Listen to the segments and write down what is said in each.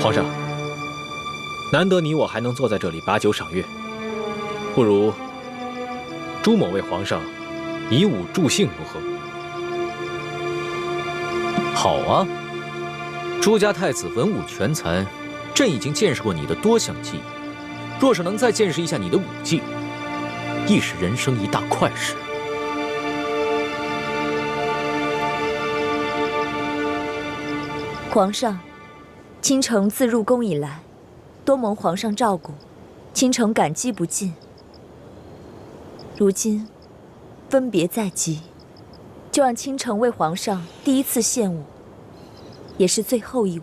皇上，难得你我还能坐在这里把酒赏月，不如朱某为皇上以武助兴如何？好啊，朱家太子文武全才，朕已经见识过你的多项技艺，若是能再见识一下你的武技，亦是人生一大快事。皇上，倾城自入宫以来，多蒙皇上照顾，倾城感激不尽。如今分别在即，就让倾城为皇上第一次献舞，也是最后一舞。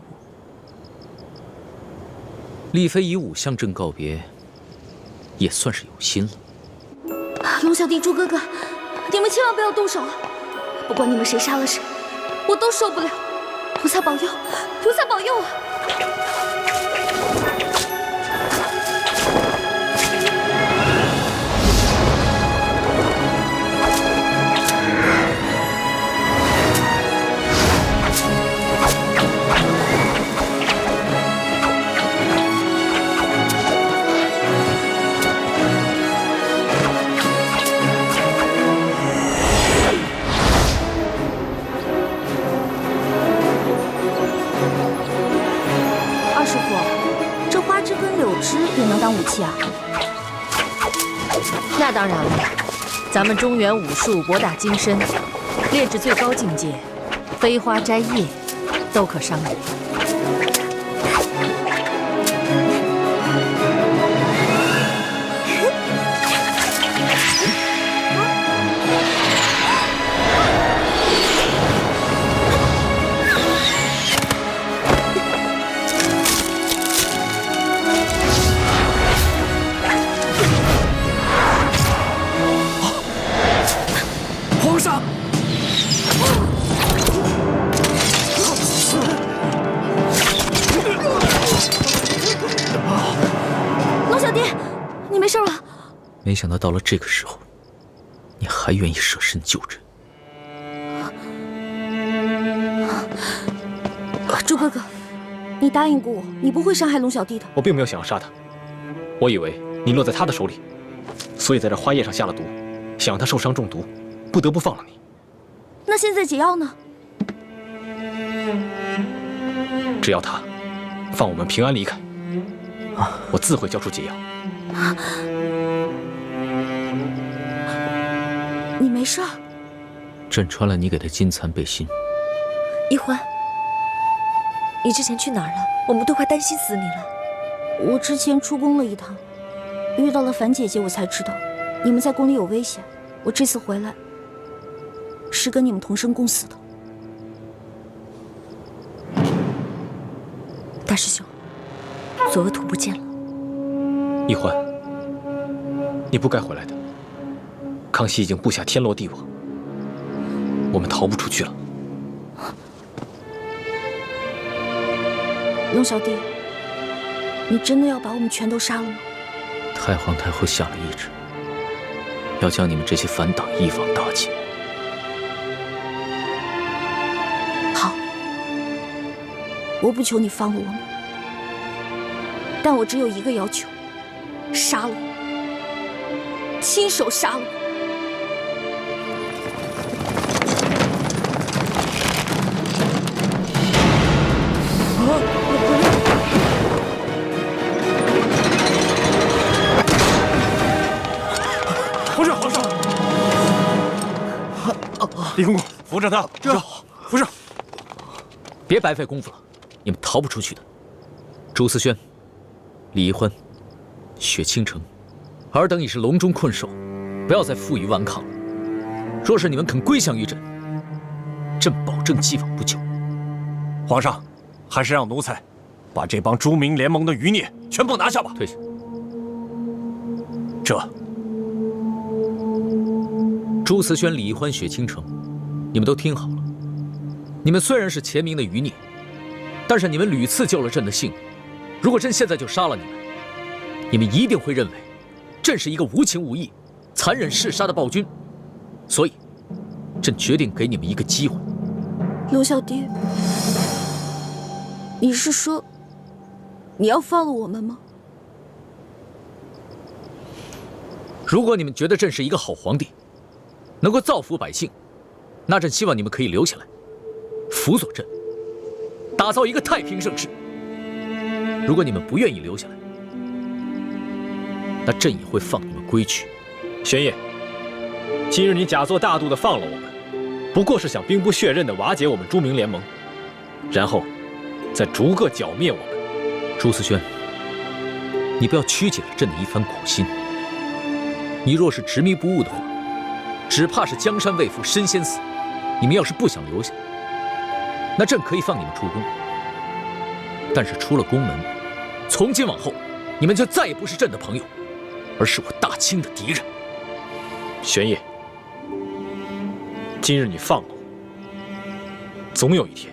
丽妃以武向朕告别，也算是有心了。龙小弟、朱哥哥，你们千万不要动手啊！不管你们谁杀了谁，我都受不了。菩萨保佑，菩萨保佑啊！也能当武器啊？那当然了，咱们中原武术博大精深，练至最高境界，飞花摘叶都可伤人。没想到到了这个时候，你还愿意舍身救人。朱哥哥，你答应过我，你不会伤害龙小弟的。我并没有想要杀他，我以为你落在他的手里，所以在这花叶上下了毒，想让他受伤中毒，不得不放了你。那现在解药呢？只要他放我们平安离开，我自会交出解药。你没事？朕穿了你给的金蚕背心。一欢，你之前去哪儿了？我们都快担心死你了。我之前出宫了一趟，遇到了樊姐姐，我才知道你们在宫里有危险。我这次回来是跟你们同生共死的。大师兄，左额图不见了。一欢，你不该回来的。康熙已经布下天罗地网，我们逃不出去了。龙小弟，你真的要把我们全都杀了吗？太皇太后下了懿旨，要将你们这些反党一网打尽。好，我不求你放了我们，但我只有一个要求：杀了我，亲手杀了我。李公公，扶着他，扶着，别白费功夫了，你们逃不出去的。朱思轩、李易欢、雪倾城，尔等已是笼中困兽，不要再负隅顽抗了。若是你们肯归降于朕，朕保证既往不咎。皇上，还是让奴才把这帮朱明联盟的余孽全部拿下吧。退下。这朱思轩、李易欢、雪倾城，你们都听好了。你们虽然是前明的余孽，但是你们屡次救了朕的性命。如果朕现在就杀了你们，你们一定会认为朕是一个无情无义、残忍嗜杀的暴君。所以，朕决定给你们一个机会。龙小弟，你是说你要放了我们吗？如果你们觉得朕是一个好皇帝，能够造福百姓，那朕希望你们可以留下来，辅佐朕，打造一个太平盛世。如果你们不愿意留下来，那朕也会放你们归去。玄烨，今日你假作大度的放了我们，不过是想兵不血刃的瓦解我们朱明联盟，然后再逐个剿灭我们。朱思轩，你不要曲解了朕的一番苦心。你若是执迷不悟的话，只怕是江山未复身先死。你们要是不想留下，那朕可以放你们出宫。但是出了宫门，从今往后，你们就再也不是朕的朋友，而是我大清的敌人。玄烨，今日你放了我，总有一天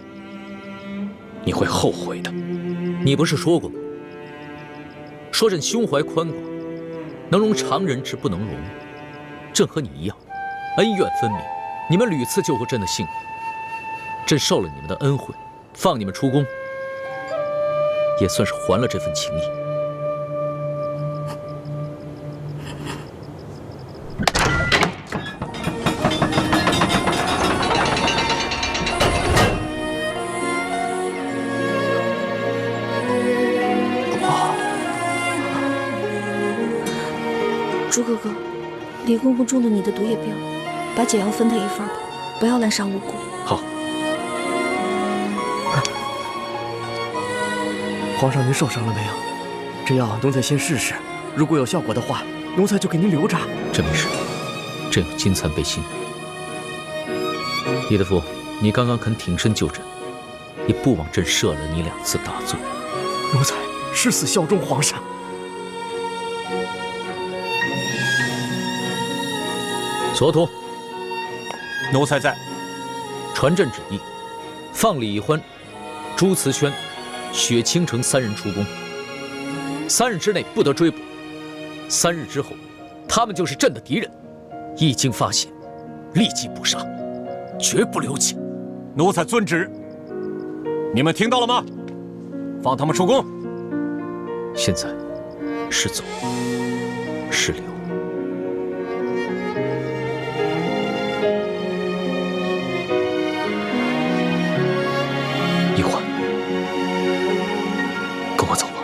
你会后悔的。你不是说过吗？说朕胸怀宽广，能容常人之不能容。朕和你一样，恩怨分明。你们屡次救过朕的性命，朕受了你们的恩惠，放你们出宫，也算是还了这份情谊。朱哥哥，李公公中了你的毒液镖，把解药分他一份吧，不要滥杀无辜。好。皇上，您受伤了没有？这药奴才先试试，如果有效果的话，奴才就给您留着。朕没事，朕有金蚕背心。李德福，你刚刚肯挺身救朕，也不枉朕赦了你2次大罪。奴才誓死效忠皇上。所图，奴才在。传朕旨意，放李欢、朱慈轩、雪倾城3人出宫，3日之内不得追捕。3日之后，他们就是朕的敌人，一经发现，立即捕杀，绝不留情。奴才遵旨。你们听到了吗？放他们出宫。现在是走是留？一欢，跟我走吧。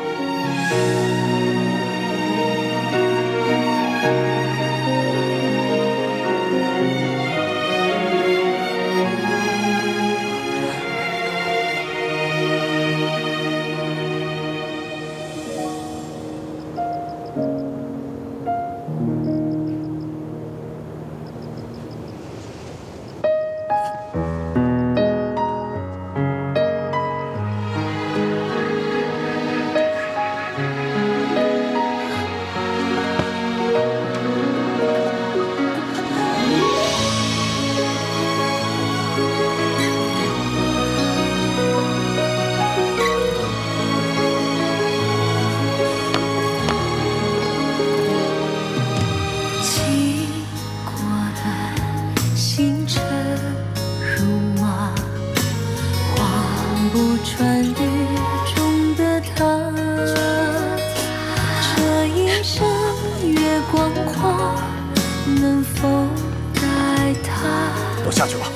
都下去吧。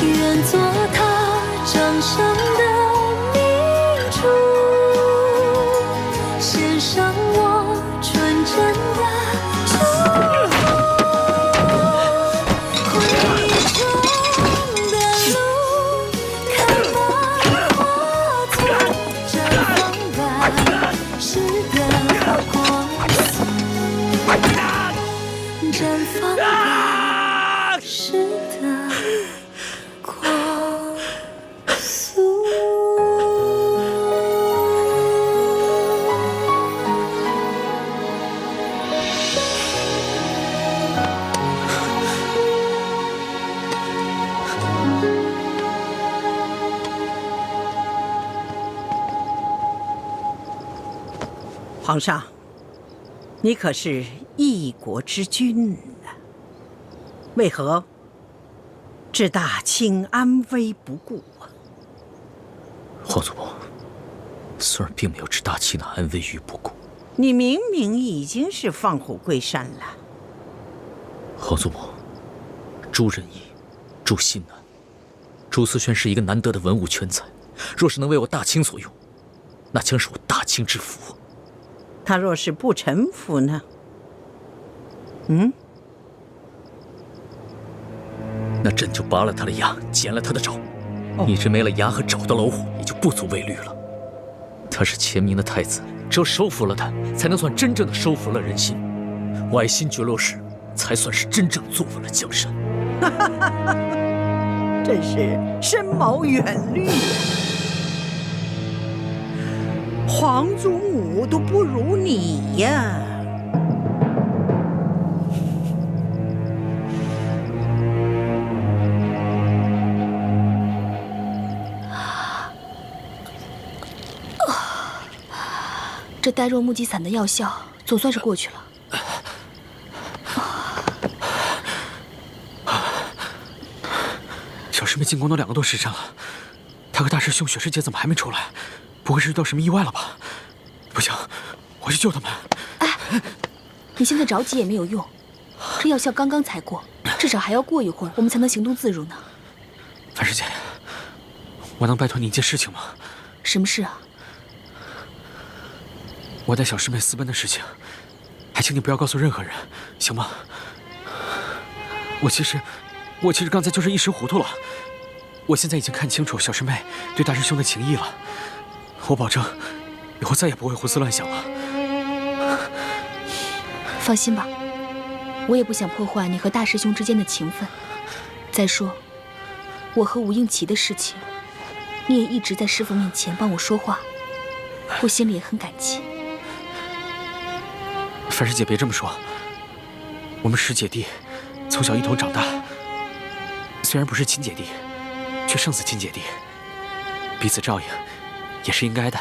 愿做他掌上的明珠，献上我纯真的祝福。回忆中的路，看繁花丛绽放般是的光速，绽放般是的光速。皇上，你可是一国之君呢，为何置大清安危不顾啊！皇祖母，孙儿并没有置大清的安危于不顾。你明明已经是放虎归山了。皇祖母，朱仁义，朱信南，朱思轩是一个难得的文武全才，若是能为我大清所用，那将是我大清之福。他若是不臣服呢？那朕就拔了他的牙，剪了他的爪。一只没了牙和爪的老虎，也就不足为虑了。他是前明的太子，只有收服了他，才能算真正的收服了人心。崴心绝落时，才算是真正坐稳了江山。真是深谋远虑呀！皇祖母都不如你呀！这呆若木鸡散的药效总算是过去了。小师妹进宫都2个多时辰了，她和大师兄雪师姐怎么还没出来？不会是遇到什么意外了吧？不行，我去救他们。哎，你现在着急也没有用，这药效刚刚才过，至少还要过一会儿，我们才能行动自如呢。樊师姐，我能拜托你一件事情吗？什么事啊？我带小师妹私奔的事情，还请你不要告诉任何人，行吗？我其实刚才就是一时糊涂了。我现在已经看清楚小师妹对大师兄的情谊了，我保证以后再也不会胡思乱想了。放心吧，我也不想破坏你和大师兄之间的情分。再说，我和吴应奇的事情，你也一直在师父面前帮我说话，我心里也很感激。樊师姐别这么说，我们10姐弟从小一同长大，虽然不是亲姐弟，却胜似亲姐弟，彼此照应也是应该的。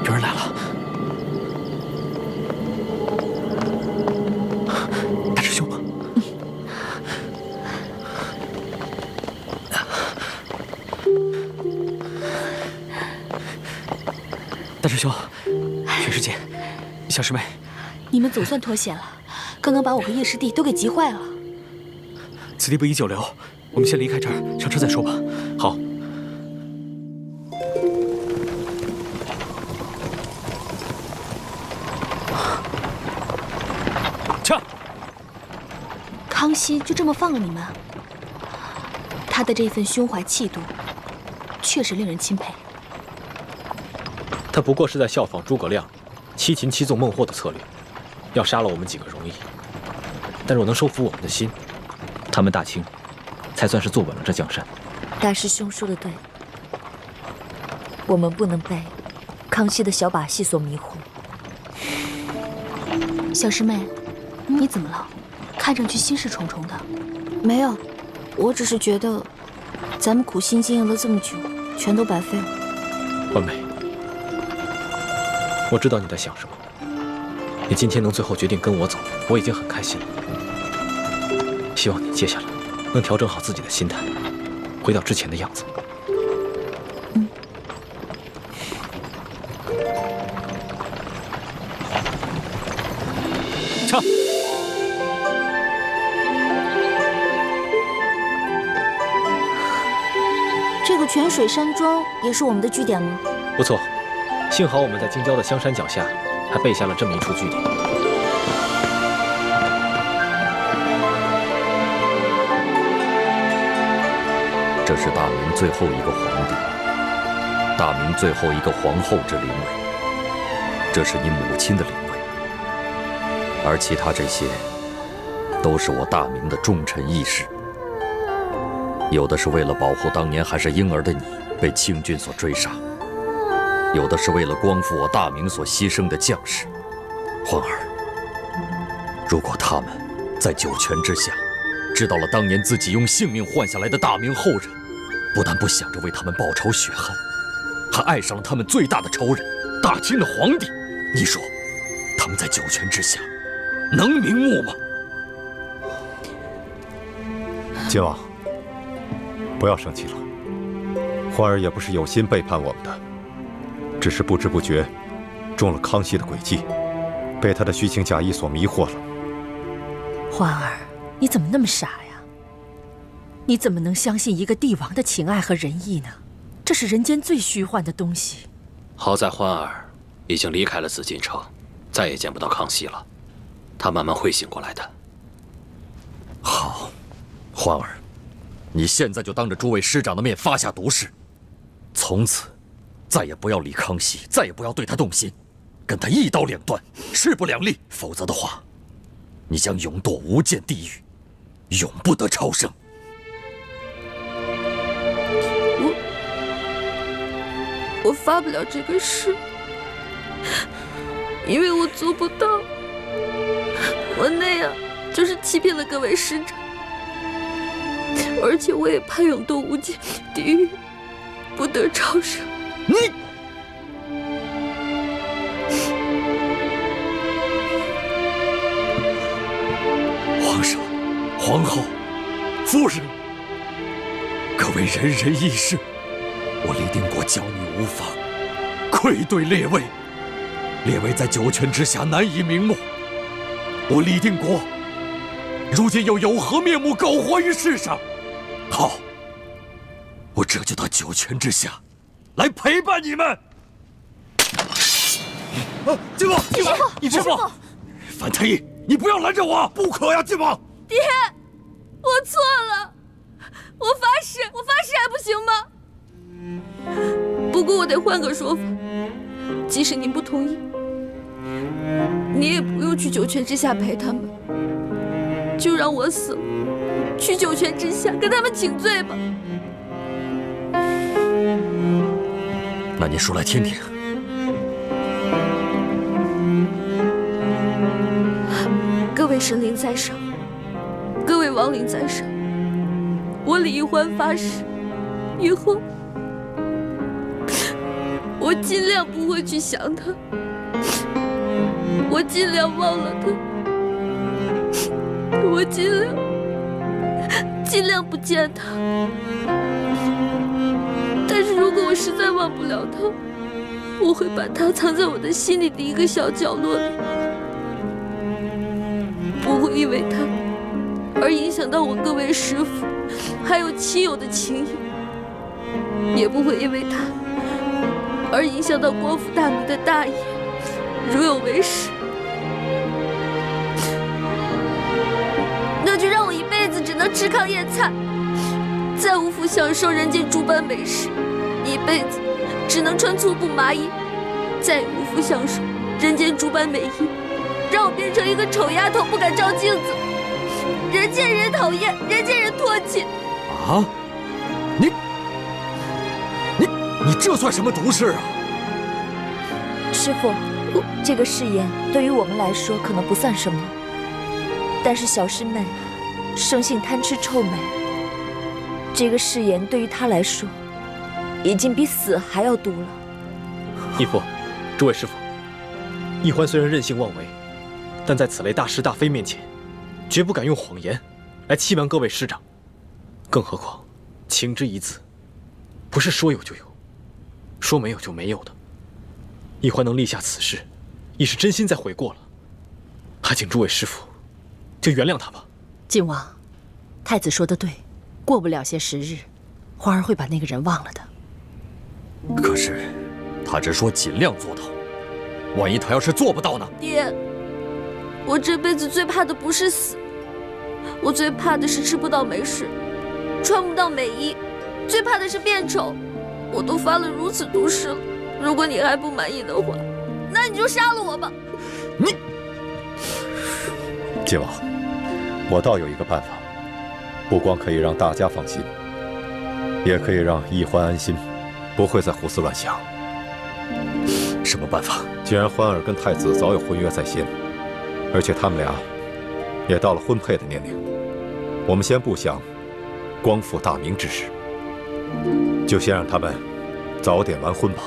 有人来了，大师兄。大师兄，雪师姐，小师妹，你们总算脱险了，刚刚把我和叶师弟都给急坏了。此地不宜久留，我们先离开这儿，上车再说吧。好。驾！康熙就这么放了你们？他的这份胸怀气度，确实令人钦佩。他不过是在效仿诸葛亮七擒七纵孟获的策略，要杀了我们几个容易，但若能收服我们的心，他们大清才算是坐稳了这江山。大师兄说的对，我们不能被康熙的小把戏所迷惑。小师妹，你怎么了？看上去心事重重的。没有，我只是觉得咱们苦心经营了这么久，全都白费了。婉梅，我知道你在想什么。你今天能最后决定跟我走，我已经很开心了。希望你接下来能调整好自己的心态，回到之前的样子。撤！这个泉水山庄也是我们的据点吗？不错，幸好我们在京郊的香山脚下还备下了这么一处据点。这是大明最后一个皇帝，大明最后一个皇后之灵位，这是你母亲的灵位，而其他这些，都是我大明的重臣义士。有的是为了保护当年还是婴儿的你被清军所追杀，有的是为了光复我大明所牺牲的将士。欢儿，如果他们在九泉之下知道了当年自己用性命换下来的大明后人，不但不想着为他们报仇雪恨，还爱上了他们最大的仇人大清的皇帝，你说他们在九泉之下，能瞑目吗？晋王，不要生气了。欢儿也不是有心背叛我们的，只是不知不觉中了康熙的诡计，被他的虚情假意所迷惑了。欢儿，你怎么那么傻呀？你怎么能相信一个帝王的情爱和仁义呢？这是人间最虚幻的东西。好在欢儿已经离开了紫禁城，再也见不到康熙了。他慢慢会醒过来的。好，欢儿，你现在就当着诸位师长的面发下毒誓，从此再也不要理康熙，再也不要对他动心，跟他一刀两断，势不两立。否则的话，你将永堕无间地狱，永不得超生。我发不了这个誓，因为我做不到。我那样就是欺骗了各位师长，而且我也怕永堕无间地狱，不得超生。你，皇上、皇后、夫人，各位人人义士，我李定国教女无方，愧对列位。列位在九泉之下难以瞑目，我李定国如今又有何面目苟活于世上？好，我这就到九泉之下来陪伴你们。晋王，晋王，师父，樊太医，你不要拦着我！不可呀，晋王！爹，我错了，我发誓还不行吗？不过我得换个说法，即使您不同意，你也不用去九泉之下陪他们，就让我死了，去九泉之下跟他们请罪吧。那你说来听听。各位神灵在上，各位亡灵在上，我李易欢发誓，以后我尽量不会去想他，我尽量忘了他，我尽量不见他。但是如果我实在忘不了他，我会把他藏在我的心里的一个小角落里，不会因为他而影响到我各位师父还有亲友的情谊，也不会因为他而影响到光复大明的大业，如有为师，那就让我一辈子只能吃糠咽菜，再无福享受人间诸般美食，一辈子只能穿粗布麻衣，再也无福享受人间诸般美衣，让我变成一个丑丫头，不敢照镜子，人见人讨厌，人见人唾弃。啊！你这算什么毒誓啊？师父，这个誓言对于我们来说可能不算什么，但是小师妹生性贪吃臭美，这个誓言对于她来说已经比死还要毒了。义父，诸位师父，易欢虽然任性妄为，但在此类大是大非面前，绝不敢用谎言来欺瞒各位师长。更何况，情之一字，不是说有就有，说没有就没有的。易欢能立下此誓，已是真心在悔过了。还请诸位师父就原谅他吧。晋王，太子说的对，过不了些时日，花儿会把那个人忘了的。可是，他只说尽量做到，万一他要是做不到呢？爹，我这辈子最怕的不是死，我最怕的是吃不到美食，穿不到美衣，最怕的是变丑。我都发了如此毒誓了，如果你还不满意的话，那你就杀了我吧。你，晋王，我倒有一个办法，不光可以让大家放心，也可以让易欢安心，不会再胡思乱想。什么办法？既然欢儿跟太子早有婚约在先，而且他们俩也到了婚配的年龄，我们先不想光复大明之事，就先让他们早点完婚吧。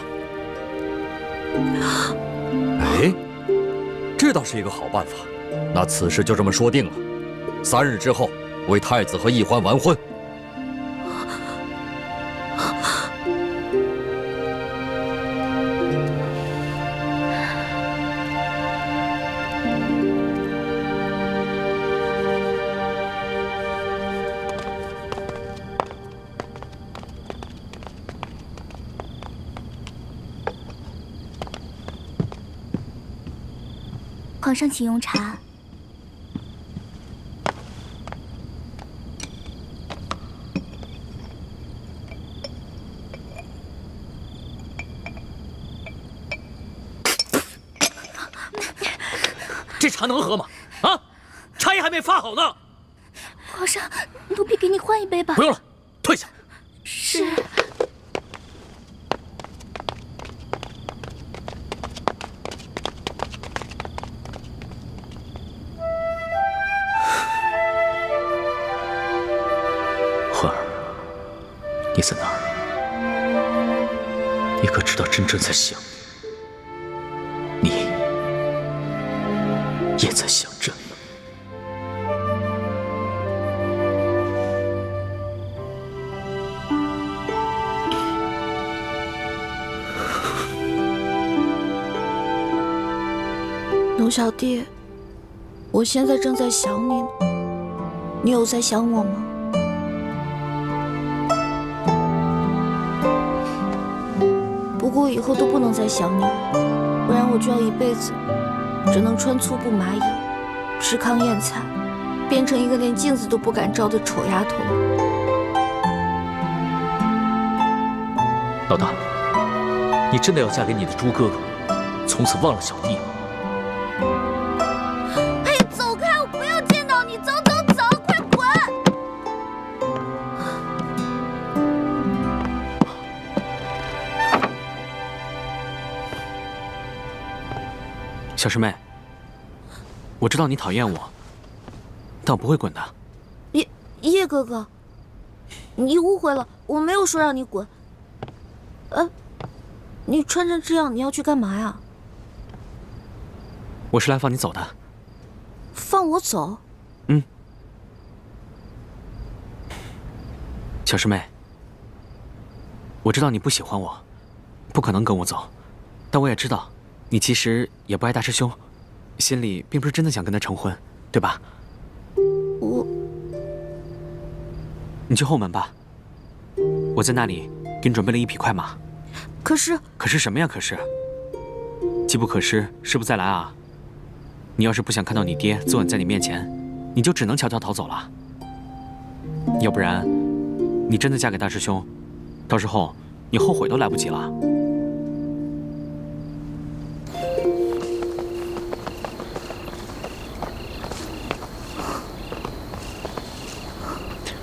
哎，这倒是一个好办法。那此事就这么说定了，3日之后为太子和奕欢完婚。皇上，请用茶。这茶能喝吗？啊，茶叶还没发好呢。皇上，奴婢给你换一杯吧。不用了，退下。是。欢儿，你在哪儿？你可知道真正在想你，也在想朕呢。奴小弟，我现在正在想你呢，你有在想我吗？不过以后都不能再想你了，不然我就要一辈子只能穿粗布麻衣，吃糠咽菜，变成一个连镜子都不敢照的丑丫头了。老大，你真的要嫁给你的猪哥哥，从此忘了小弟吗？嘿，走开！我不要见到你！走走走，快滚！小师妹，我知道你讨厌我，但我不会滚的。叶哥哥，你误会了，我没有说让你滚。你穿成这样，你要去干嘛呀？我是来放你走的。放我走？嗯。小师妹，我知道你不喜欢我，不可能跟我走，但我也知道你其实也不爱大师兄，心里并不是真的想跟他成婚，对吧？你去后门吧，我在那里给你准备了一匹快马。可是什么呀？可是，机不可失，失不再来啊！你要是不想看到你爹自刎在你面前，你就只能悄悄逃走了。要不然，你真的嫁给大师兄，到时候你后悔都来不及了。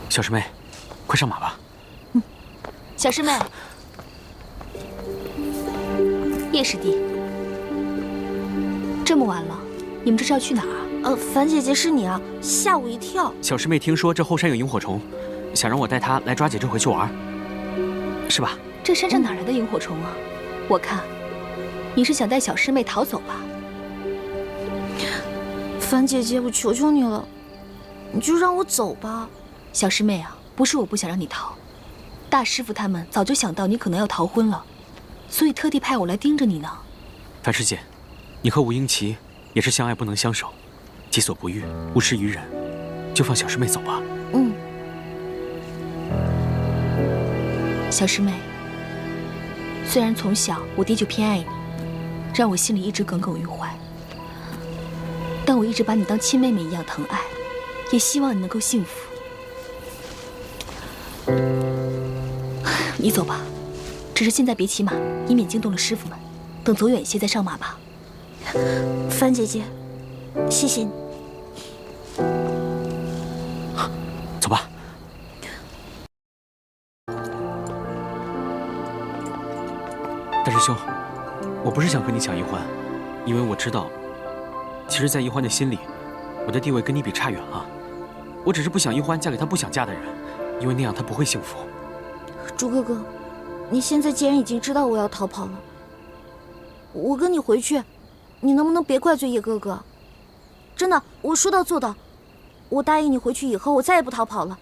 小师妹，快上马吧。小师妹，叶师弟，这么晚了，你们这是要去哪儿啊？樊姐姐是你啊，吓我一跳。小师妹听说这后山有萤火虫，想让我带她来抓姐这回去玩，是吧？这山上哪来的萤火虫啊？我看你是想带小师妹逃走吧？樊姐姐，我求求你了，你就让我走吧。小师妹啊，不是我不想让你逃，大师傅他们早就想到你可能要逃婚了，所以特地派我来盯着你呢。樊师姐，你和吴英奇也是相爱不能相守，己所不欲，勿施于人，就放小师妹走吧。嗯。小师妹，虽然从小我爹就偏爱你，让我心里一直耿耿于怀，但我一直把你当亲妹妹一样疼爱，也希望你能够幸福。你走吧，只是现在别骑马，以免惊动了师傅们。等走远些再上马吧。樊姐姐，谢谢你。走吧。大师兄，我不是想和你抢一欢，因为我知道，其实，在一欢的心里，我的地位跟你比差远了。我只是不想一欢嫁给他不想嫁的人，因为那样他不会幸福。朱哥哥，你现在既然已经知道我要逃跑了，我跟你回去，你能不能别怪罪叶哥哥？真的，我说到做到。我答应你回去以后，我再也不逃跑了。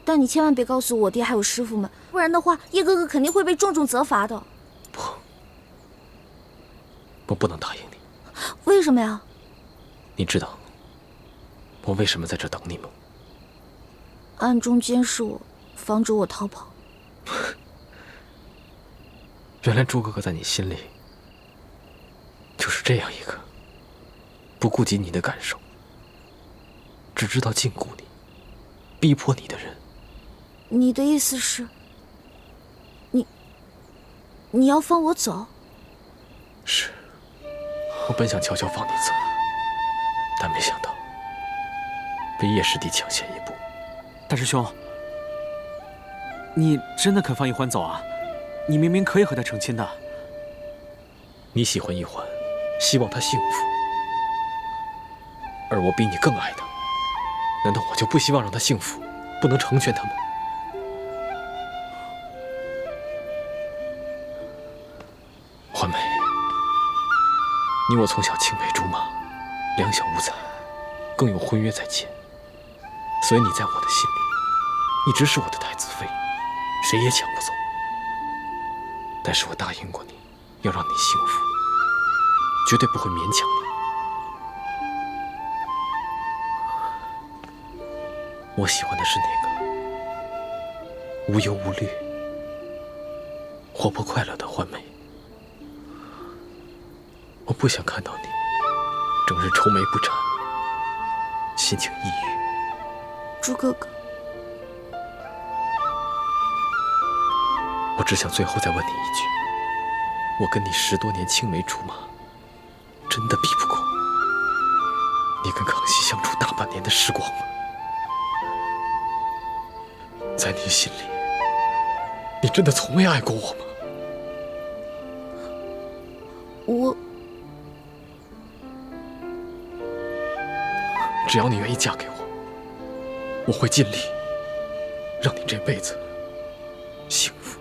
但你千万别告诉我爹还有师傅们，不然的话，叶哥哥肯定会被重重责罚的。不，我不能答应你。为什么呀？你知道我为什么在这等你吗？暗中监视我，防止我逃跑。原来朱哥哥在你心里就是这样一个不顾及你的感受，只知道禁锢你、逼迫你的人。你的意思是，你要放我走？是，我本想悄悄放你走，但没想到被叶师弟抢先一步。大师兄，你真的肯放一欢走啊？你明明可以和他成亲的。你喜欢一欢，希望他幸福，而我比你更爱他，难道我就不希望让他幸福，不能成全他吗？欢梅，你我从小青梅竹马，两小无猜，更有婚约在前，所以你在我的心里一直是我的太子妃，谁也抢不走。但是我答应过你，要让你幸福，绝对不会勉强你。我喜欢的是那个无忧无虑、活泼快乐的欢梅。我不想看到你整日愁眉不展，心情抑郁。朱哥哥，我只想最后再问你一句：我跟你10多年青梅竹马，真的比不过你跟康熙相处大半年的时光吗？在你心里，你真的从未爱过我吗？只要你愿意嫁给我，我会尽力让你这辈子幸福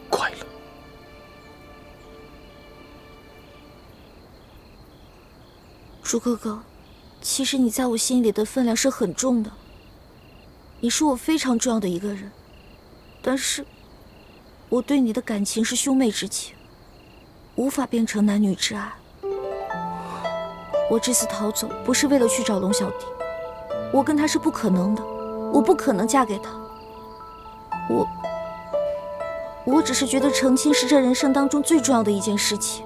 快乐。朱哥哥，其实你在我心里的分量是很重的，你是我非常重要的一个人，但是我对你的感情是兄妹之情，无法变成男女之爱。我这次逃走不是为了去找龙小弟，我跟他是不可能的，我不可能嫁给他。我只是觉得成亲是这人生当中最重要的一件事情。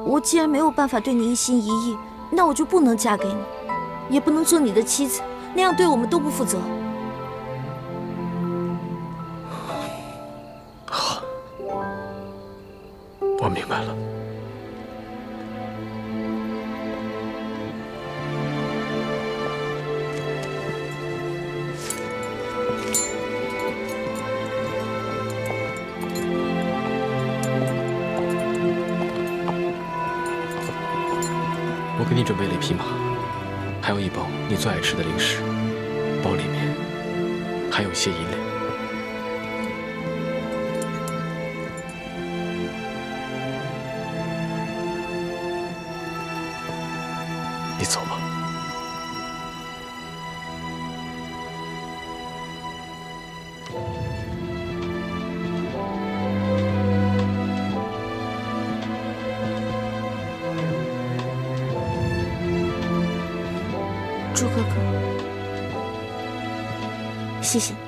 我既然没有办法对你一心一意，那我就不能嫁给你，也不能做你的妻子，那样对我们都不负责。好，我明白了。我给你准备了一匹马，还有一包你最爱吃的零食，包里面还有一些银两。你走吧。朱哥哥，谢谢你。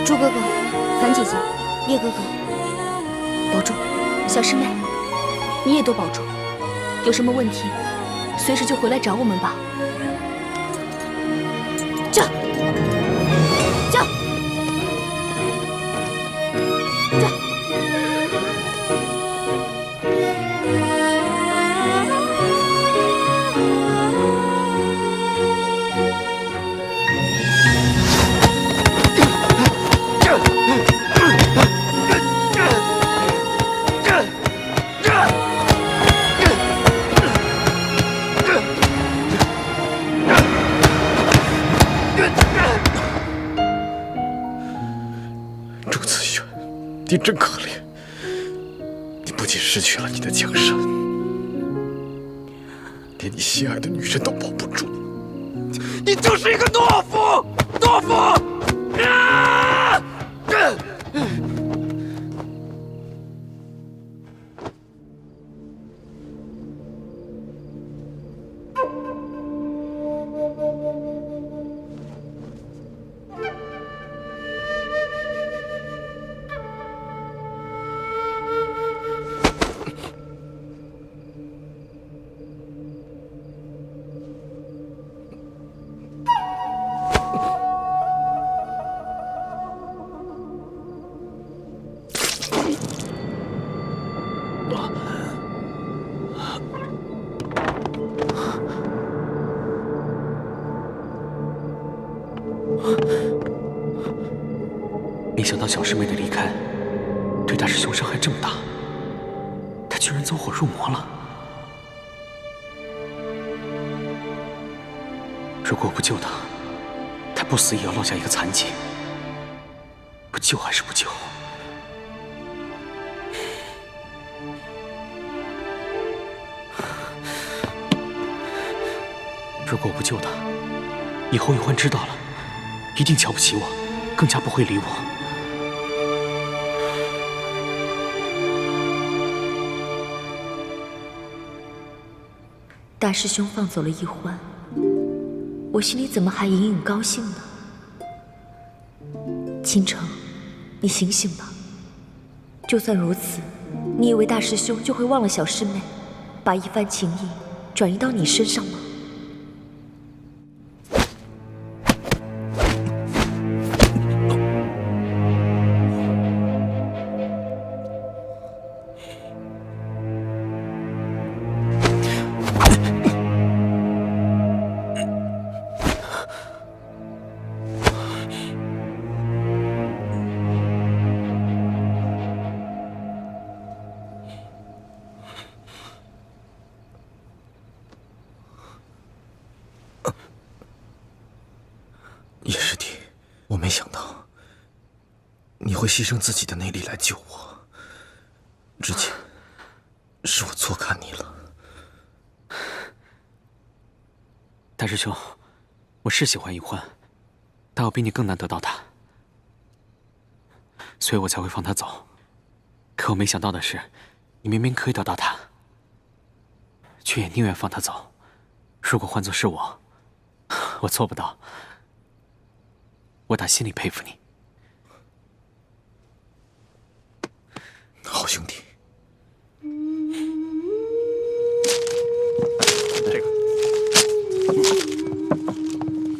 朱哥哥，樊姐姐，叶哥哥，保重。小师妹，你也多保重。有什么问题，随时就回来找我们吧。驾！驾！驾！定真可怜。你不仅失去了你的江山，连你心爱的女人都保不住。你就是一个懦夫！懦夫！啊！没想到小师妹的离开，对大师兄伤害这么大，他居然走火入魔了。如果我不救他，他不死也要落下一个残疾。不救还是不救？如果我不救他，以后玉欢知道了，一定瞧不起我，更加不会理我。大师兄放走了易欢，我心里怎么还隐隐高兴呢？倾城，你醒醒吧！就算如此，你以为大师兄就会忘了小师妹，把一番情谊转移到你身上吗？叶师弟，我没想到你会牺牲自己的内力来救我。之前是我错看你了。大师兄，我是喜欢易欢，但我比你更难得到她，所以我才会放她走。可我没想到的是，你明明可以得到她，却也宁愿放她走。如果换作是我，我做不到。我打心里佩服你，好兄弟。这个，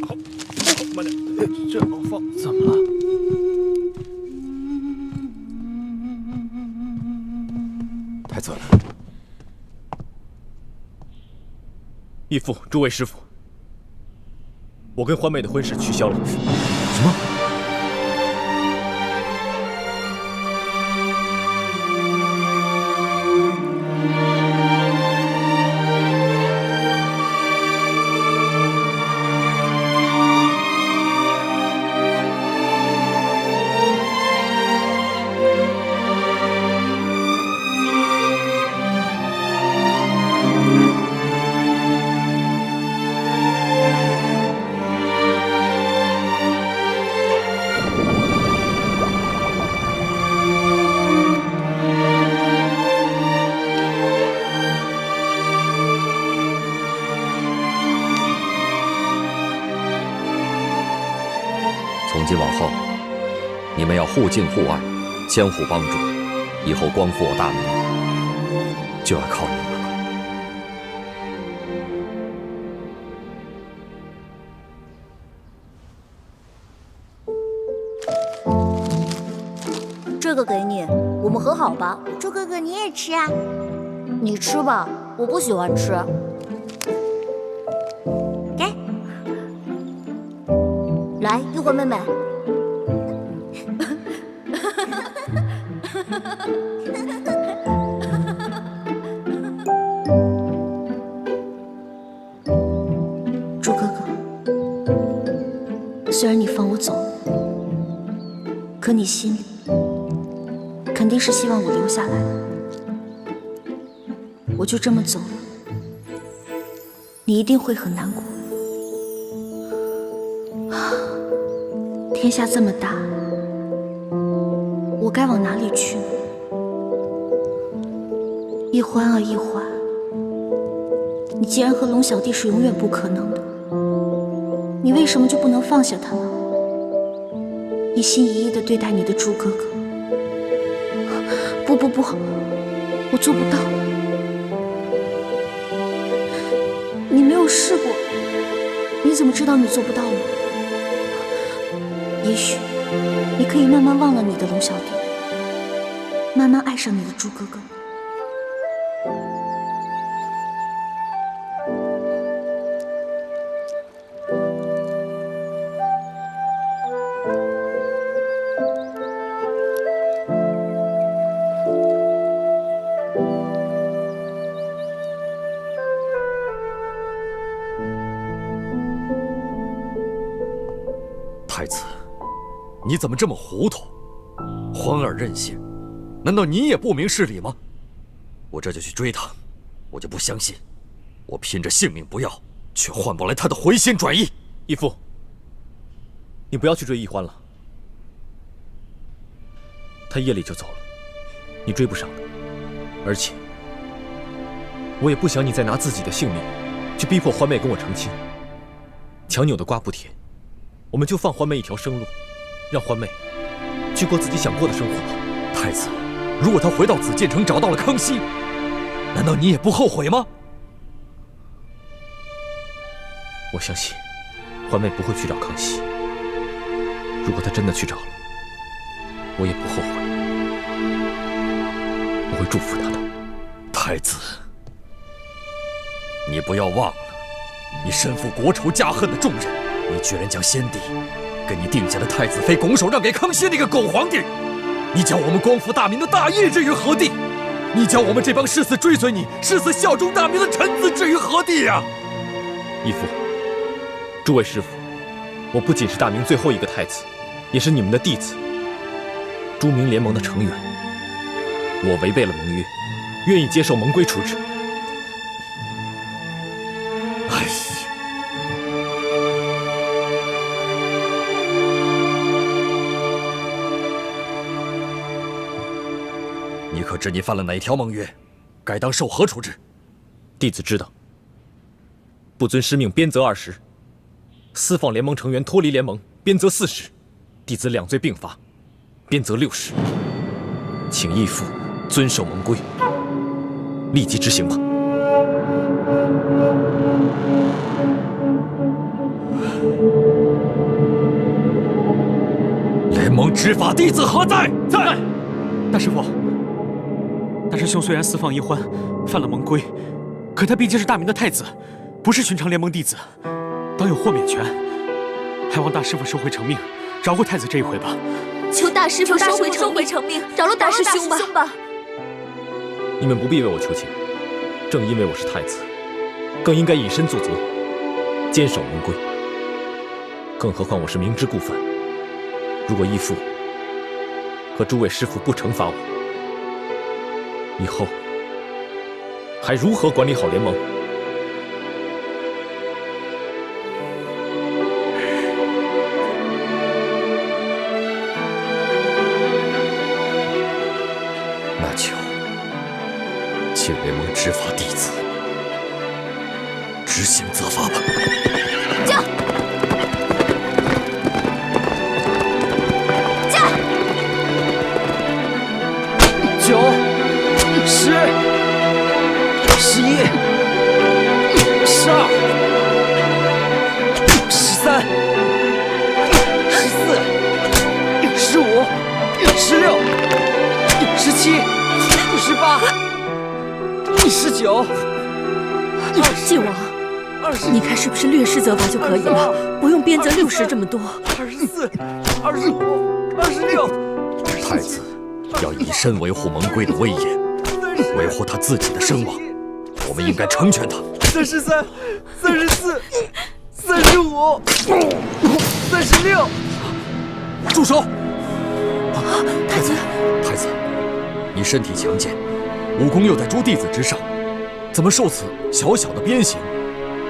好，慢点，这好放。怎么了？太子，义父，诸位师傅，我跟欢妹的婚事取消了。什么？从今往后，你们要互敬互爱，相互帮助，以后光复我大明，就要靠你们了。这个给你，我们和好吧？猪哥哥，你也吃啊？你吃吧，我不喜欢吃。给，来，玉环妹妹。猪哥哥，虽然你放我走了，可你心里肯定是希望我留下来。我就这么走了，你一定会很难过。天下这么大，我该往哪里去呢？一欢啊一欢，你既然和龙小弟是永远不可能的，你为什么就不能放下他呢？一心一意地对待你的朱哥哥。不，我做不到。你没有试过，你怎么知道你做不到呢？也许你可以慢慢忘了你的龙小弟，慢慢爱上你的朱哥哥。太子，你怎么这么糊涂？欢儿任性，难道你也不明事理吗？我这就去追他，我就不相信，我拼着性命不要，却换不来他的回心转意。义父，你不要去追易欢了，他夜里就走了，你追不上的。而且，我也不想你再拿自己的性命去逼迫欢妹跟我成亲。强扭的瓜不甜，我们就放欢妹一条生路，让欢妹去过自己想过的生活吧。太子，如果他回到紫禁城找到了康熙，难道你也不后悔吗？我相信欢妹不会去找康熙。如果她真的去找了，我也不后悔，我会祝福她的。太子，你不要忘了，你身负国仇家恨的重任，你居然将先帝给你定下的太子妃拱手让给康熙那个狗皇帝，你将我们光复大明的大业置于何地？你将我们这帮誓死追随你、誓死效忠大明的臣子置于何地呀？义父，诸位师傅，我不仅是大明最后一个太子，也是你们的弟子，朱明联盟的成员。我违背了盟约，愿意接受盟规处置。哎呀！你可知你犯了哪条盟约？该当受何处置？弟子知道。不遵师命，鞭责20；私放联盟成员脱离联盟，鞭责40。弟子两罪并罚，鞭责60。请义父遵守盟规，立即执行吧。联盟执法弟子何在？在。大师父，大师兄虽然私放一欢，犯了盟规，可他毕竟是大明的太子，不是寻常联盟弟子，当有豁免权。还望大师父收回成命，饶过太子这一回吧。求大师父收回成命，饶了大师兄吧。你们不必为我求情，正因为我是太子，更应该以身作则，坚守盟规。更何况我是明知故犯，如果义父和诸位师父不惩罚我，以后还如何管理好联盟？那就请联盟执法弟子执行责罚吧。驾！驾！9、10、11、12、13、14、15、16、17、18、19、晋王，你看是不是略施责罚就可以了？不用鞭责60这么多。24、25、26。太子要以身维护盟规的威严，维护他自己的声望。我们应该成全他。33、34、35、36。住手！太子，太子，身体强健，武功又在诸弟子之上，怎么受此小小的鞭刑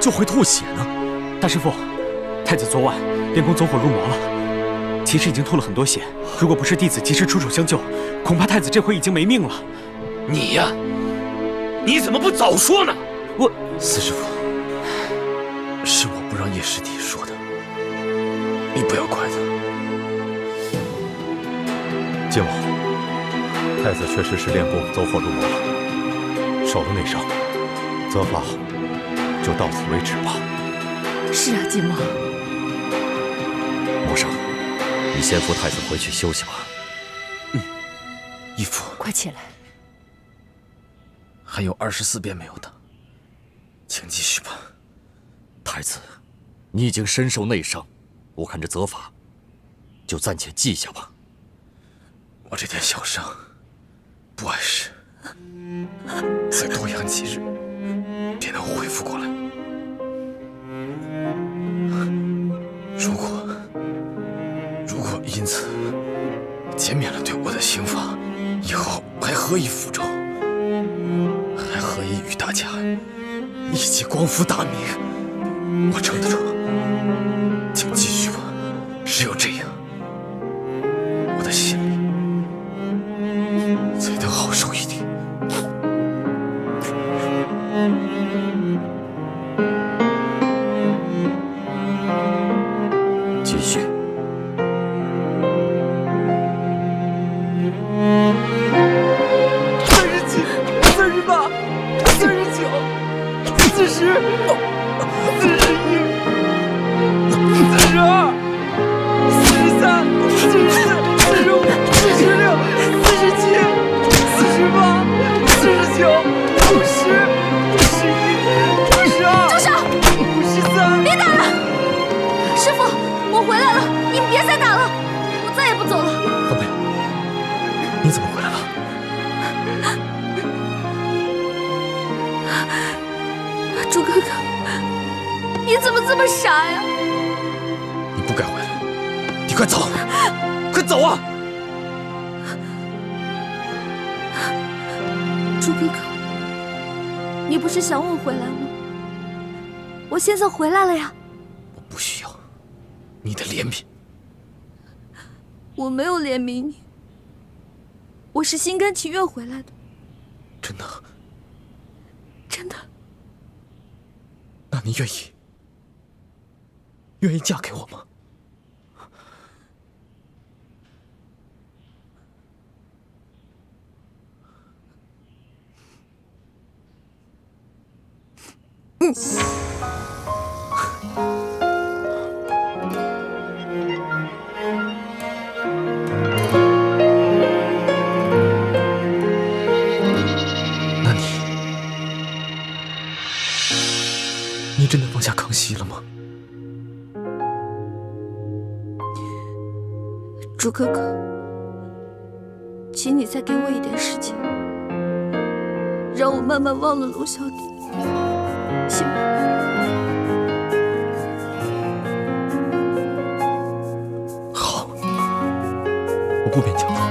就会吐血呢？大师父，太子昨晚练功走火入魔了，其实已经吐了很多血。如果不是弟子及时出手相救，恐怕太子这回已经没命了。你呀，你怎么不早说呢？四师父，是我不让叶师弟说的，你不要怪他。晋王，太子确实是练功走火入魔了，受了内伤，责罚就到此为止吧。是啊，晋王。魔上，你先扶太子回去休息吧。义父，快起来。还有24鞭没有打，请继续吧。太子，你已经身受内伤，我看这责罚就暂且记下吧。我这点小伤不碍事，再多养几日便能恢复过来。如果因此减免了对我的刑罚，以后还何以复仇？还何以与大家一起光复大明？我撑得住，请继续吧。只有这样，我的心里才能好受一点。继续。朱哥哥，你怎么这么傻呀？你不该回来，你快走，快走啊！朱哥哥，你不是想我回来吗？我现在回来了呀。我不需要你的怜悯。我没有怜悯你，我是心甘情愿回来的。真的？真的。那你愿意嫁给我吗？那你真的放下康熙了吗？朱哥哥，请你再给我一点时间，让我慢慢忘了龙小弟，行吗？好，我不勉强他。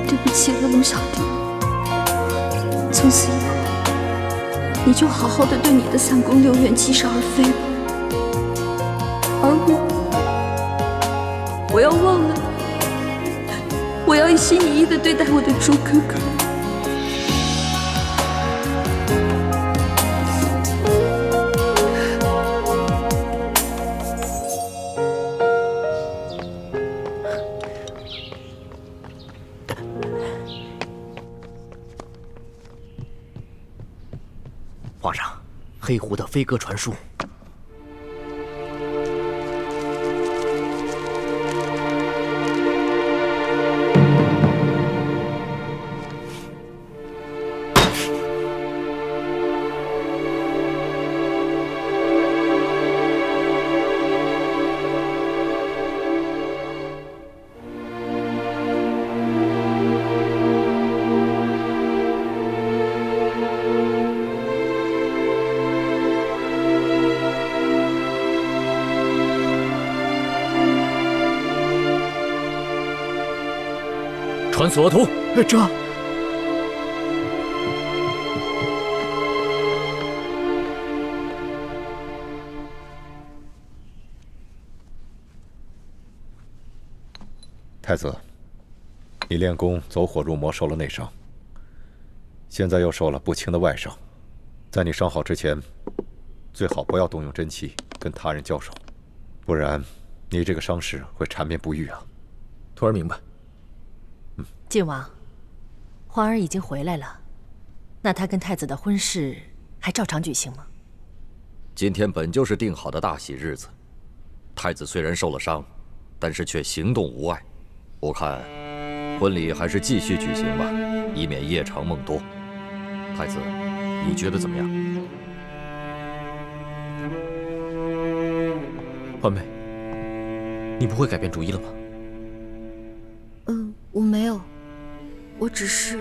对不起了，龙小弟。从此以后，你就好好的对你的3宫6院七煞而飞吧。而我要忘了你，我要一心一意的对待我的朱哥哥。皇上，黑狐的飞鸽传书。传此额图。这。太子，你练功走火入魔，受了内伤，现在又受了不轻的外伤，在你伤好之前，最好不要动用真气跟他人交手，不然你这个伤势会缠绵不愈啊。徒儿明白。晋王，皇儿已经回来了，那他跟太子的婚事还照常举行吗？今天本就是定好的大喜日子，太子虽然受了伤，但是却行动无碍。我看婚礼还是继续举行吧，以免夜长梦多。太子，你觉得怎么样？欢妹，你不会改变主意了吧？我没有，我只是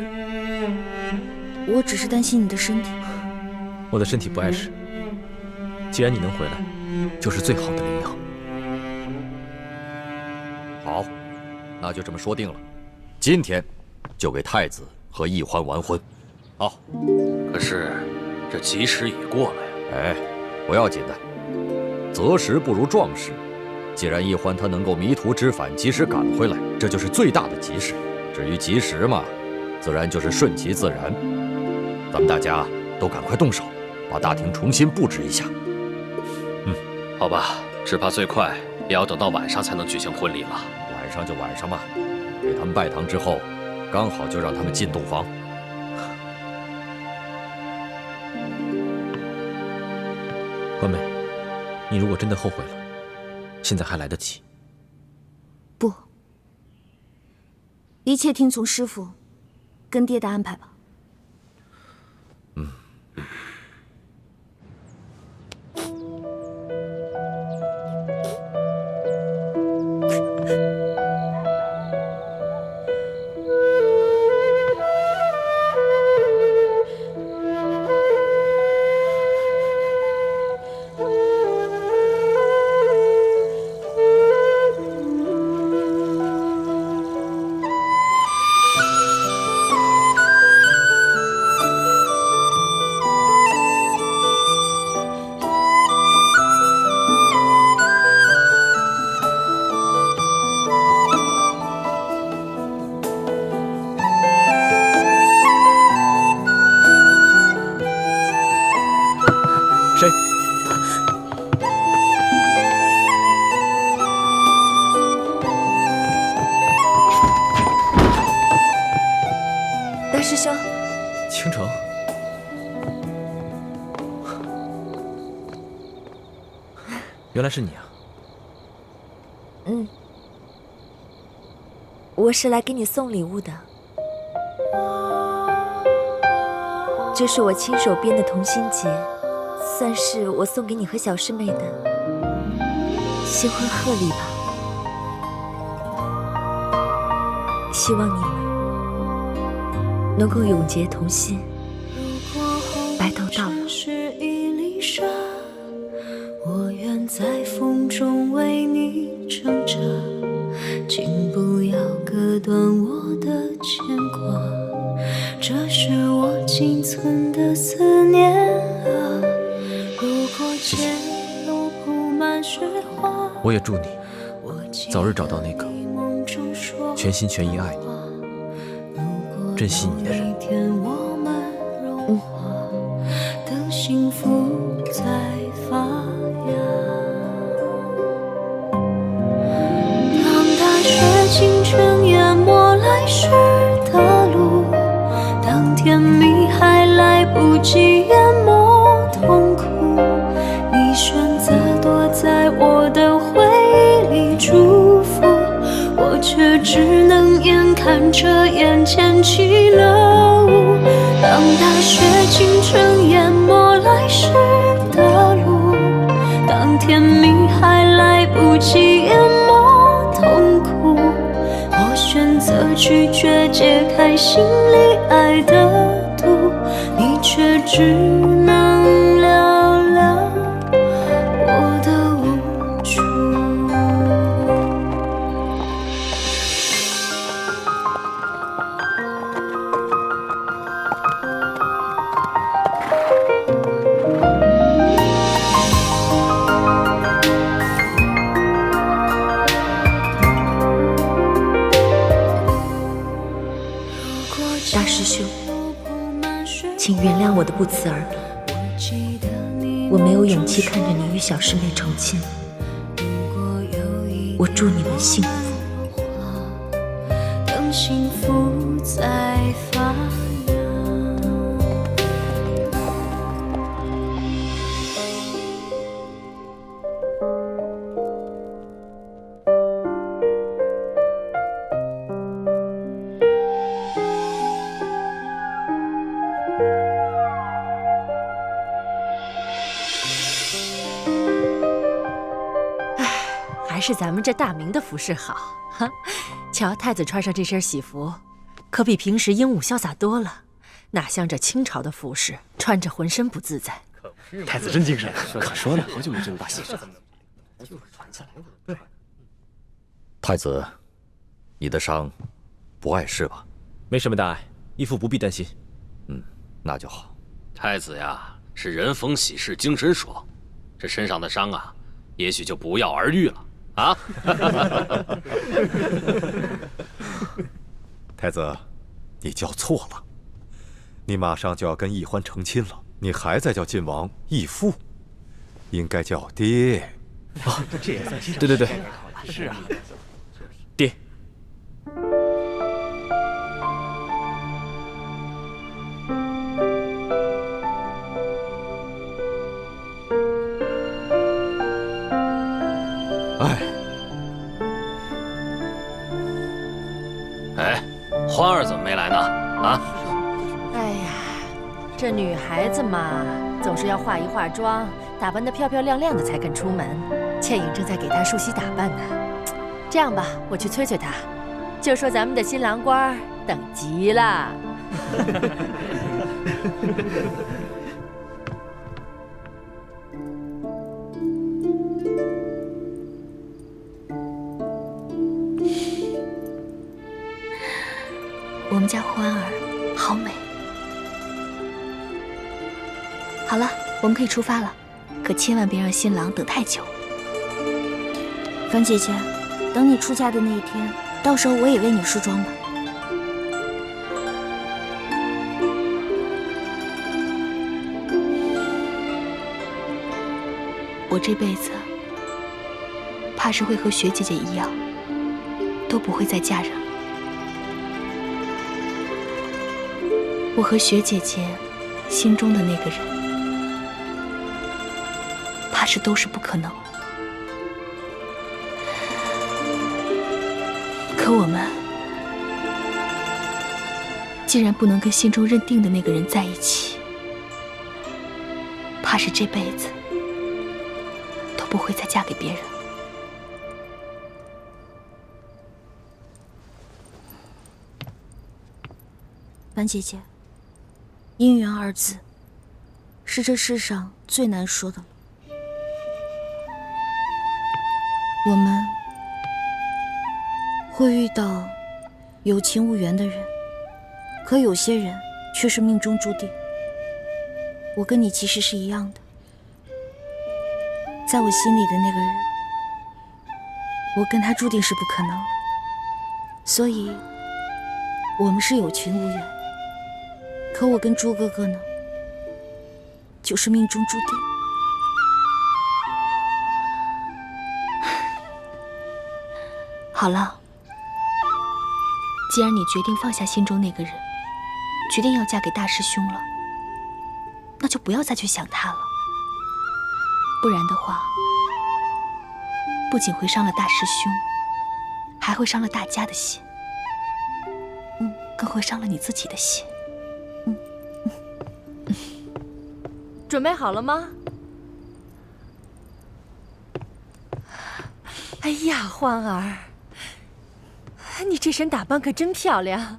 担心你的身体。我的身体不碍事，既然你能回来，就是最好的灵药。好，那就这么说定了，今天就给太子和易欢完婚。好，可是这吉时已过了呀。哎，不要紧的，择时不如撞时。既然易欢他能够迷途知返，及时赶回来，这就是最大的吉事。至于吉时嘛，自然就是顺其自然。咱们大家都赶快动手，把大厅重新布置一下。好吧，只怕最快也要等到晚上才能举行婚礼了。晚上就晚上吧，给他们拜堂之后，刚好就让他们进洞房。欢妹，你如果真的后悔了，现在还来得及。不，一切听从师父跟爹的安排吧。谁？大师兄，倾城，原来是你啊！我是来给你送礼物的。这是我亲手编的同心结，算是我送给你和小师妹的新婚贺礼吧。希望你们能够永结同心，白头到老。我愿在风中为你挣扎，请不要割断我的牵挂，这是我仅存的思念啊。如果前路铺满雪花，我也祝你早日找到那个全心全意爱你、珍惜你的人。等幸福在发芽。当大雪倾城淹没来时的路，当甜蜜还来不及淹没痛苦，你选择躲在我的回忆里祝福，我却只能眼看着眼前起了雾。当大雪倾城淹没来时的路，当甜蜜还来不及淹没痛苦，我选择拒绝解开心里爱的毒，你却只能聊聊我的无助。请原谅我的不辞而别。我没有勇气看着你与小师妹成亲。我祝你们幸福。等幸福在发芽。还是咱们这大明的服饰好哈！瞧太子穿上这身喜服，可比平时英武潇洒多了，哪像这清朝的服饰，穿着浑身不自在。太子真精神，可说呢，好久没这么大喜事了。太子，你的伤不碍事吧？没什么大碍，义父不必担心。那就好。太子呀，是人逢喜事精神爽，这身上的伤啊，也许就不药而愈了。啊！太子，你叫错了，你马上就要跟奕欢成亲了，你还在叫晋王义父，应该叫爹。这也算亲上。对，是啊，爹。欢儿怎么没来呢？啊！哎呀，这女孩子嘛，总是要化一化妆，打扮得漂漂亮亮的才肯出门。倩影正在给她梳洗打扮呢。这样吧，我去催催她，就说咱们的新郎官等急了。我们家欢儿好美。好了，我们可以出发了，可千万别让新郎等太久。樊姐姐，等你出嫁的那一天，到时候我也为你梳妆吧。我这辈子怕是会和雪姐姐一样，都不会再嫁人了。我和雪姐姐心中的那个人，怕是都是不可能。可我们既然不能跟心中认定的那个人在一起，怕是这辈子都不会再嫁给别人。樊姐姐，姻缘二字是这世上最难说的了。我们会遇到有情无缘的人，可有些人却是命中注定。我跟你其实是一样的，在我心里的那个人，我跟他注定是不可能，所以我们是有情无缘。可我跟朱哥哥呢，就是命中注定。好了，既然你决定放下心中那个人，决定要嫁给大师兄了，那就不要再去想他了。不然的话，不仅会伤了大师兄，还会伤了大家的心，更会伤了你自己的心。准备好了吗？哎呀，欢儿，你这身打扮可真漂亮。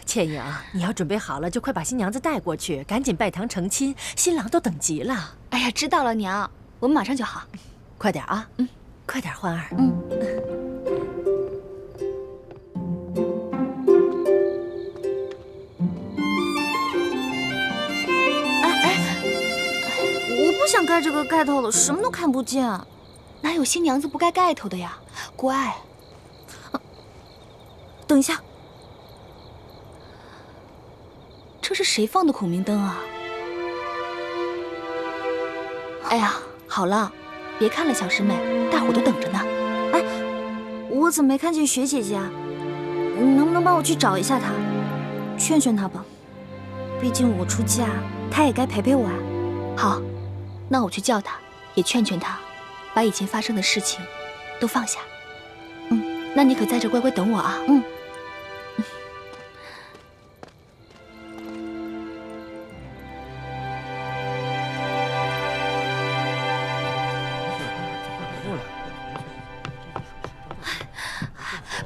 倩影，你要准备好了，就快把新娘子带过去，赶紧拜堂成亲，新郎都等急了。哎呀，知道了，娘，我们马上就好。快点啊，快点，欢儿。我不想盖这个盖头了，什么都看不见。哪有新娘子不盖盖头的呀？乖。等一下，这是谁放的孔明灯啊？哎呀，好了，别看了，小师妹，大伙都等着呢。哎，我怎么没看见雪姐姐啊？你能不能帮我去找一下她，劝劝她吧？毕竟我出嫁，她也该陪陪我啊。好，那我去叫她，也劝劝她，把以前发生的事情都放下。那你可在这乖乖等我啊。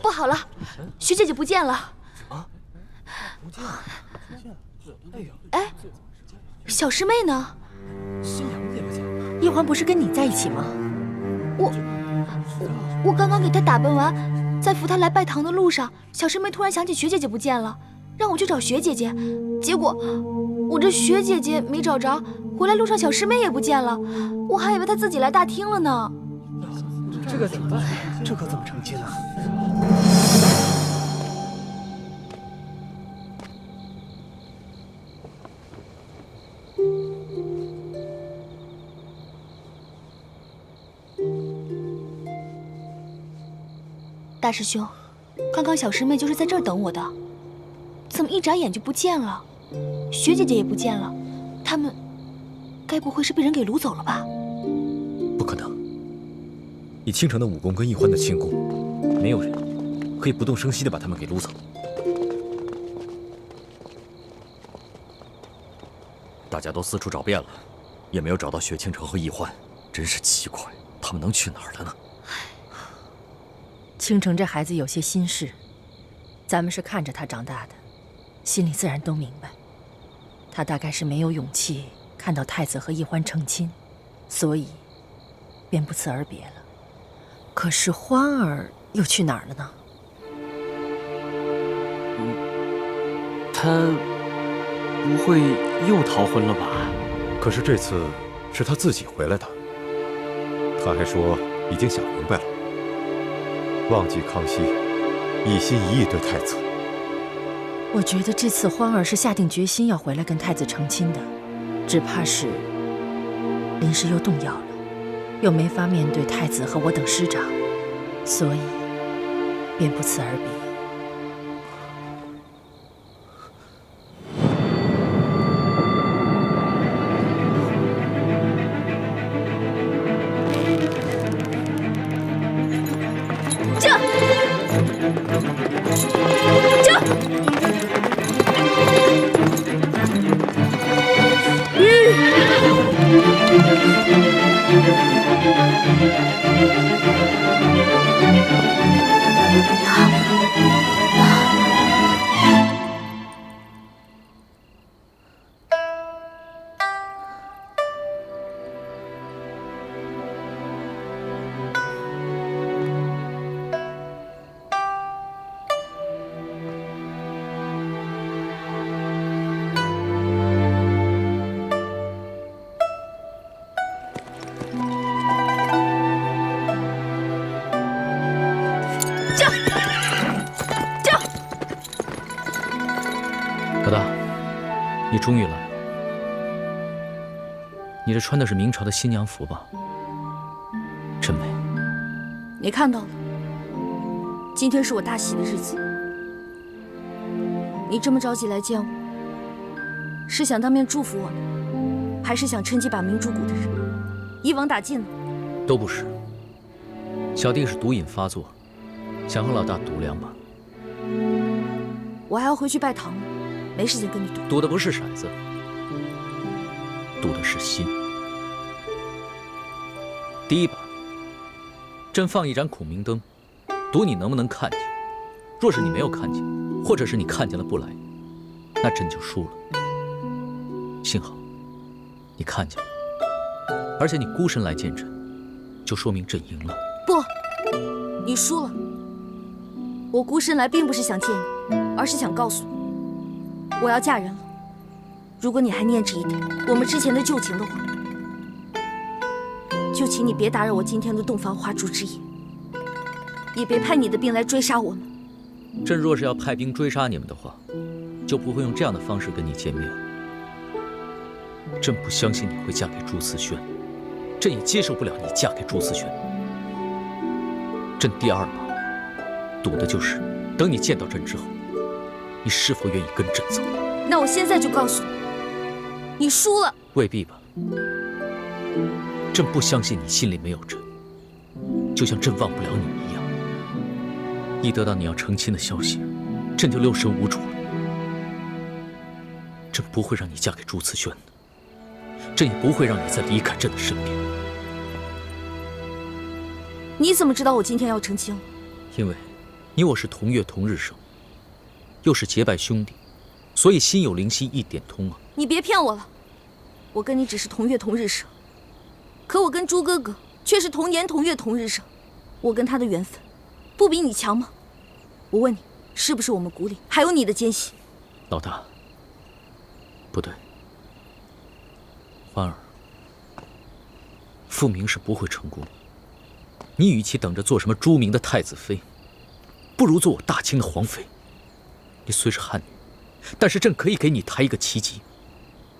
不好了，徐姐姐不见了。啊？不见了？哎，小师妹呢？新娘子也不见了。叶欢不是跟你在一起吗？我刚刚给她打扮完，在扶她来拜堂的路上，小师妹突然想起雪姐姐不见了，让我去找雪姐姐。结果我这雪姐姐没找着，回来路上小师妹也不见了，我还以为她自己来大厅了呢。这可怎么办？这可怎么成亲啊？大师兄，刚刚小师妹就是在这儿等我的，怎么一眨眼就不见了？雪姐姐也不见了，他们该不会是被人给掳走了吧？不可能，以倾城的武功跟易欢的轻功，没有人可以不动声息地把他们给掳走。大家都四处找遍了，也没有找到雪倾城和易欢，真是奇怪，他们能去哪儿了呢？倾城这孩子有些心事，咱们是看着他长大的，心里自然都明白。他大概是没有勇气看到太子和易欢成亲，所以便不辞而别了。可是欢儿又去哪儿了呢？他不会又逃婚了吧？可是这次是他自己回来的，他还说已经想明白了。忘记康熙一心一意对太子。我觉得这次欢儿是下定决心要回来跟太子成亲的，只怕是临时又动摇了，又没法面对太子和我等师长，所以便不辞而别。老大，你终于来了。你这穿的是明朝的新娘服吧？真美。你看到了，今天是我大喜的日子。你这么着急来见我，是想当面祝福我呢，还是想趁机把明珠谷的人一网打尽呢？都不是。小弟是毒瘾发作，想和老大赌2把。我还要回去拜堂呢，没时间跟你赌。赌的不是骰子，赌的是心。第1把，朕放一盏孔明灯，赌你能不能看见。若是你没有看见，或者是你看见了不来，那朕就输了。幸好你看见了，而且你孤身来见朕，就说明朕赢了。不，你输了。我孤身来并不是想见你，而是想告诉你，我要嫁人了。如果你还念着一点我们之前的旧情的话，就请你别打扰我今天的洞房花烛之夜，也别派你的兵来追杀我们。朕若是要派兵追杀你们的话，就不会用这样的方式跟你见面。朕不相信你会嫁给朱思轩，朕也接受不了你嫁给朱思轩。朕第二把赌的就是，等你见到朕之后，你是否愿意跟朕走？那我现在就告诉你，你输了。未必吧。朕不相信你心里没有朕，就像朕忘不了你一样。一得到你要成亲的消息，朕就六神无主了。朕不会让你嫁给朱慈轩的，朕也不会让你再离开朕的身边。你怎么知道我今天要成亲了？因为你我是同月同日生，又是结拜兄弟，所以心有灵犀一点通啊。你别骗我了，我跟你只是同月同日生，可我跟朱哥哥却是同年同月同日生，我跟他的缘分不比你强吗？我问你，是不是我们谷里还有你的奸细？老大，不对，欢儿，复明是不会成功的。你与其等着做什么朱明的太子妃，不如做我大清的皇妃。你虽是汉女，但是朕可以给你抬一个旗级。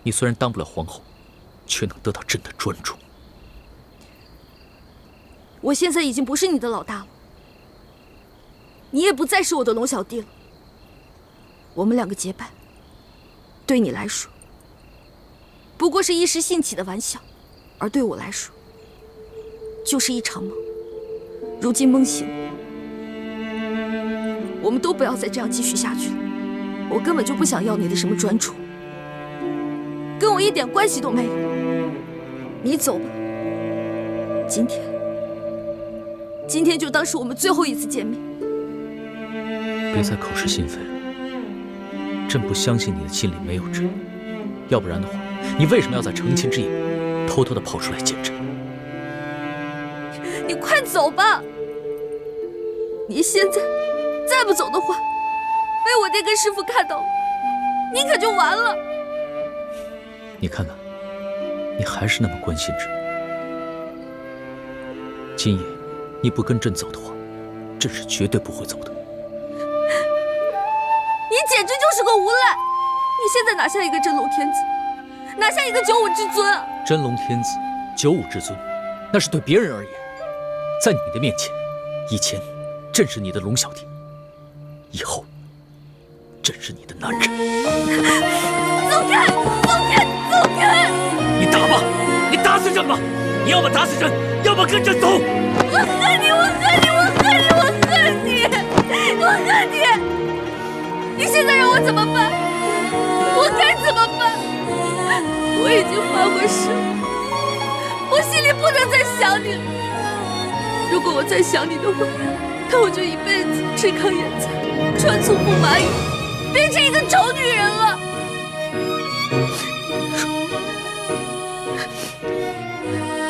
你虽然当不了皇后，却能得到朕的专注。我现在已经不是你的老大了，你也不再是我的龙小弟了。我们两个结拜，对你来说不过是一时兴起的玩笑，而对我来说就是一场梦。如今梦醒了，我们都不要再这样继续下去了。我根本就不想要你的什么专宠，跟我一点关系都没有。你走吧，今天就当是我们最后一次见面。别再口是心非了，朕不相信你的心里没有朕，要不然的话，你为什么要在成亲之夜偷偷的跑出来见朕？你快走吧！你现在再不走的话，被我爹跟师傅看到了，你可就完了。你看看，你还是那么关心朕。今夜你不跟朕走的话，朕是绝对不会走的。你简直就是个无赖！你现在拿下一个真龙天子，拿下一个九五之尊啊！真龙天子、九五之尊，那是对别人而言。在你的面前，以前朕是你的龙小弟，以后朕是你的男人。走开！走开！走开！你打吧，你打死朕吧！你要么打死朕，要么跟朕走。我恨你！我恨你！我恨你！我恨你！我恨你！你现在让我怎么办？我该怎么办？我已经发过誓，我心里不能再想你了。如果我再想你的话，那我就一辈子吃糠咽菜，穿粗布麻衣，变成一个丑女人了。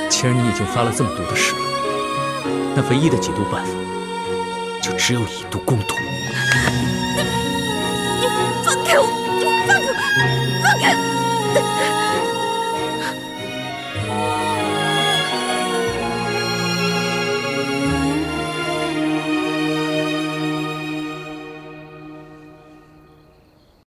既然你已经发了这么毒的誓了，那唯一的解毒办法就只有以毒攻毒。你放开我！你放开我！放开！